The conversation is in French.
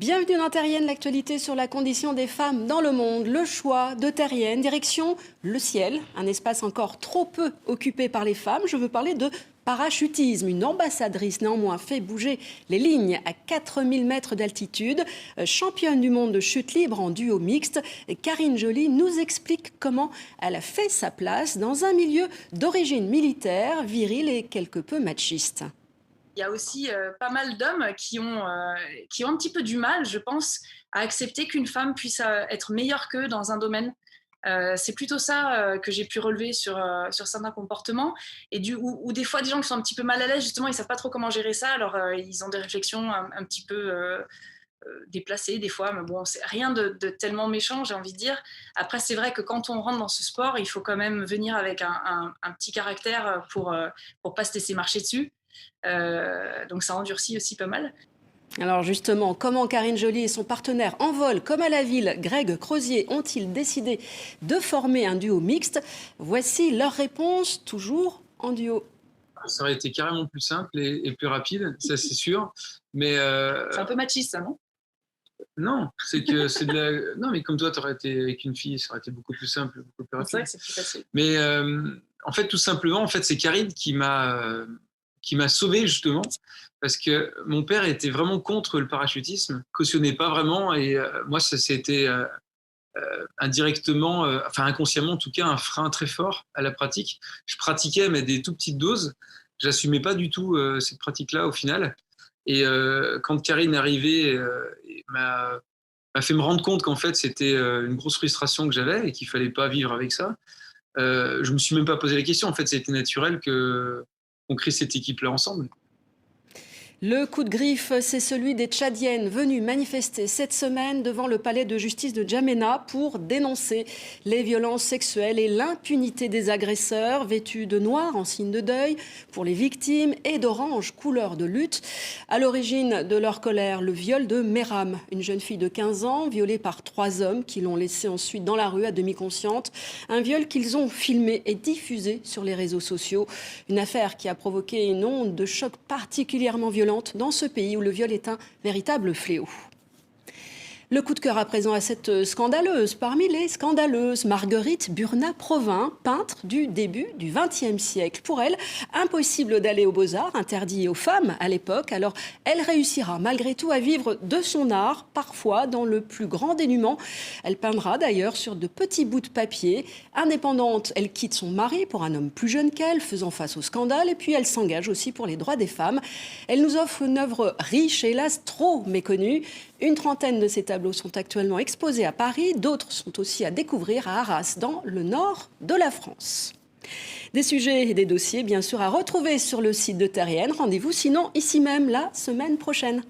Bienvenue dans Terrienne, l'actualité sur la condition des femmes dans le monde. Le choix de Terrienne, direction le ciel, un espace encore trop peu occupé par les femmes. Je veux parler de parachutisme. Une ambassadrice néanmoins fait bouger les lignes à 4000 mètres d'altitude. Championne du monde de chute libre en duo mixte, Karine Joly nous explique comment elle a fait sa place dans un milieu d'origine militaire, viril et quelque peu machiste. Il y a aussi pas mal d'hommes qui ont un petit peu du mal, je pense, à accepter qu'une femme puisse être meilleure qu'eux dans un domaine. C'est plutôt ça que j'ai pu relever sur certains comportements. Et ou des fois, des gens qui sont un petit peu mal à l'aise, justement, ils ne savent pas trop comment gérer ça. Alors, ils ont des réflexions un petit peu déplacées, des fois. Mais bon, c'est rien de tellement méchant, j'ai envie de dire. Après, c'est vrai que quand on rentre dans ce sport, il faut quand même venir avec un petit caractère pour pas se laisser marcher dessus. Donc ça endurcit aussi pas mal. Alors justement, comment Karine Joly et son partenaire en vol comme à la ville, Greg Crozier, ont-ils décidé de former un duo mixte? Voici leur réponse, toujours en duo. Ça aurait été carrément plus simple et plus rapide, ça c'est sûr. Mais c'est un peu machiste, ça, non? Non, c'est que c'est de la. Non, mais comme toi, tu aurais été avec une fille, ça aurait été beaucoup plus simple, beaucoup plus rapide. C'est vrai que c'est plus facile. Mais en fait, tout simplement, c'est Karine qui m'a sauvé justement, parce que mon père était vraiment contre le parachutisme, cautionnait pas vraiment, et moi, c'était indirectement, enfin inconsciemment en tout cas, un frein très fort à la pratique. Je pratiquais, mais des tout petites doses. J'assumais pas du tout cette pratique-là au final. Et quand Karine est arrivée, m'a fait me rendre compte qu'en fait c'était une grosse frustration que j'avais et qu'il fallait pas vivre avec ça. Je me suis même pas posé la question. En fait, c'était naturel qu'on crée cette équipe-là ensemble. Le coup de griffe, c'est celui des Tchadiennes venues manifester cette semaine devant le palais de justice de N'Djamena pour dénoncer les violences sexuelles et l'impunité des agresseurs, vêtues de noir en signe de deuil pour les victimes et d'orange, couleur de lutte. À l'origine de leur colère, le viol de Meram, une jeune fille de 15 ans violée par 3 hommes qui l'ont laissée ensuite dans la rue à demi consciente. Un viol qu'ils ont filmé et diffusé sur les réseaux sociaux. Une affaire qui a provoqué une onde de choc particulièrement violente dans ce pays où le viol est un véritable fléau. Le coup de cœur à présent à cette scandaleuse, parmi les scandaleuses, Marguerite Burna-Provin, peintre du début du XXe siècle. Pour elle, impossible d'aller aux Beaux-Arts, interdit aux femmes à l'époque. Alors, elle réussira malgré tout à vivre de son art, parfois dans le plus grand dénuement. Elle peindra d'ailleurs sur de petits bouts de papier. Indépendante, elle quitte son mari pour un homme plus jeune qu'elle, faisant face au scandale. Et puis, elle s'engage aussi pour les droits des femmes. Elle nous offre une œuvre riche et hélas trop méconnue. Une trentaine de ces tableaux sont actuellement exposés à Paris. D'autres sont aussi à découvrir à Arras, dans le nord de la France. Des sujets et des dossiers, bien sûr, à retrouver sur le site de Terrienne. Rendez-vous sinon ici même la semaine prochaine.